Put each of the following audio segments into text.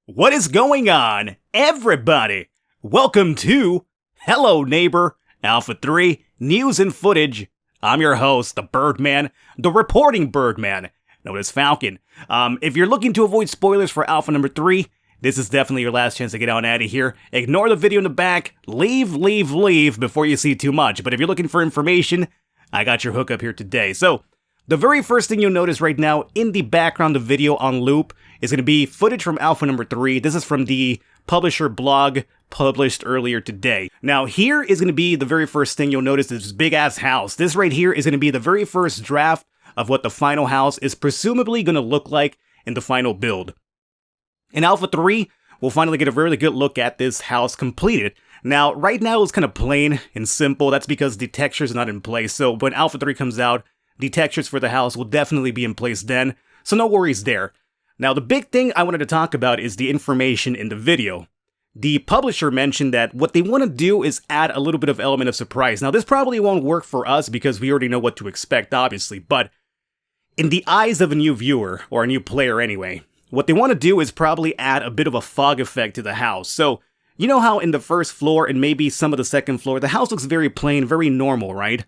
What is going on, everybody? Welcome to Hello Neighbor, Alpha 3, News and Footage. I'm your host, the Birdman, the reporting Birdman, known as Falcon. If you're looking to avoid spoilers for Alpha number 3, this is definitely your last chance to get on out of here. Ignore the video in the back, leave before you see too much. But if you're looking for information, I got your hookup here today. So, the very first thing you'll notice right now in the background of the video on loop is going to be footage from Alpha number 3. This is from the publisher blog published earlier today. Now here is going to be the very first thing you'll notice, this big ass house. This right here is going to be the very first draft of what the final house is presumably going to look like in the final build. In Alpha 3, we'll finally get a really good look at this house completed. Now right now it's kind of plain and simple. That's because the texture's not in place. So when Alpha 3 comes out, the textures for the house will definitely be in place then, so no worries there. Now the big thing I wanted to talk about is the information in the video. The publisher mentioned that what they want to do is add a little bit of element of surprise. Now this probably won't work for us because we already know what to expect, obviously, but in the eyes of a new viewer, or a new player anyway, what they want to do is probably add a bit of a fog effect to the house. So, you know how in the first floor and maybe some of the second floor, the house looks very plain, very normal, right?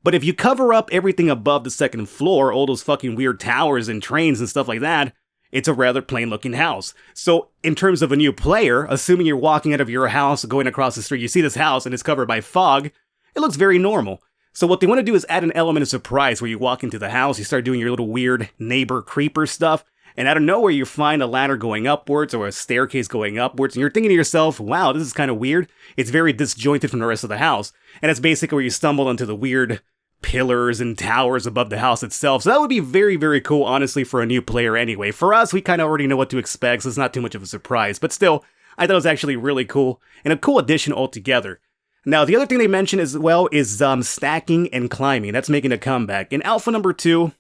But if you cover up everything above the second floor, all those fucking weird towers and trains and stuff like that, it's a rather plain looking house. So in terms of a new player, assuming you're walking out of your house, going across the street, you see this house and it's covered by fog, it looks very normal. So what they want to do is add an element of surprise where you walk into the house, you start doing your little weird neighbor creeper stuff, and out of nowhere you find a ladder going upwards or a staircase going upwards, and you're thinking to yourself, wow, this is kind of weird. It's very disjointed from the rest of the house. And it's basically where you stumble into the weird pillars and towers above the house itself. So that would be very, very cool, honestly, for a new player anyway. For us, we kind of already know what to expect, so it's not too much of a surprise. But still, I thought it was actually really cool, and a cool addition altogether. Now, the other thing they mentioned as well is stacking and climbing. That's making a comeback. In Alpha number 2,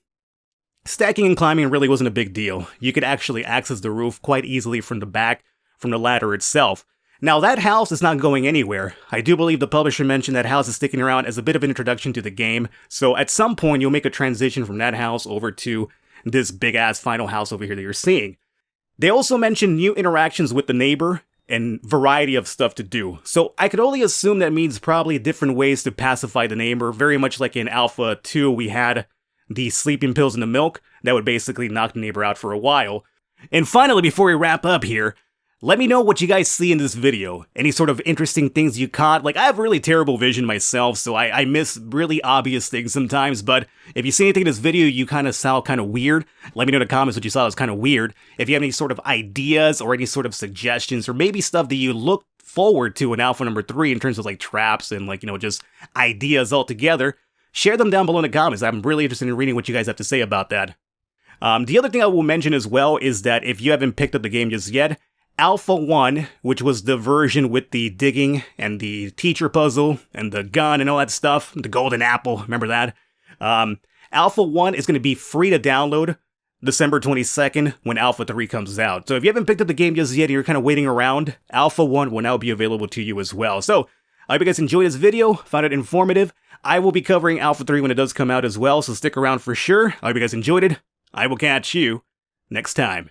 stacking and climbing really wasn't a big deal. You could actually access the roof quite easily from the back, from the ladder itself. Now that house is not going anywhere. I do believe the publisher mentioned that house is sticking around as a bit of an introduction to the game, so at some point you'll make a transition from that house over to this big ass final house over here that you're seeing. They also mentioned new interactions with the neighbor and variety of stuff to do, so I could only assume that means probably different ways to pacify the neighbor, very much like in Alpha 2 we had the sleeping pills in the milk that would basically knock the neighbor out for a while. And finally, before we wrap up here, let me know what you guys see in this video. Any sort of interesting things you caught. Like, I have really terrible vision myself, so I miss really obvious things sometimes, but if you see anything in this video you kind of saw kind of weird, let me know in the comments what you saw was kind of weird. If you have any sort of ideas or any sort of suggestions, or maybe stuff that you look forward to in Alpha number 3 in terms of like traps and like, you know, just ideas altogether, share them down below in the comments. I'm really interested in reading what you guys have to say about that. The other thing I will mention as well is that if you haven't picked up the game just yet, Alpha 1, which was the version with the digging and the teacher puzzle and the gun and all that stuff, the golden apple, remember that? Alpha 1 is going to be free to download December 22nd when Alpha 3 comes out. So if you haven't picked up the game just yet and you're kind of waiting around, Alpha 1 will now be available to you as well. So I hope you guys enjoyed this video, found it informative. I will be covering Alpha 3 when it does come out as well, so stick around for sure. I hope you guys enjoyed it. I will catch you next time.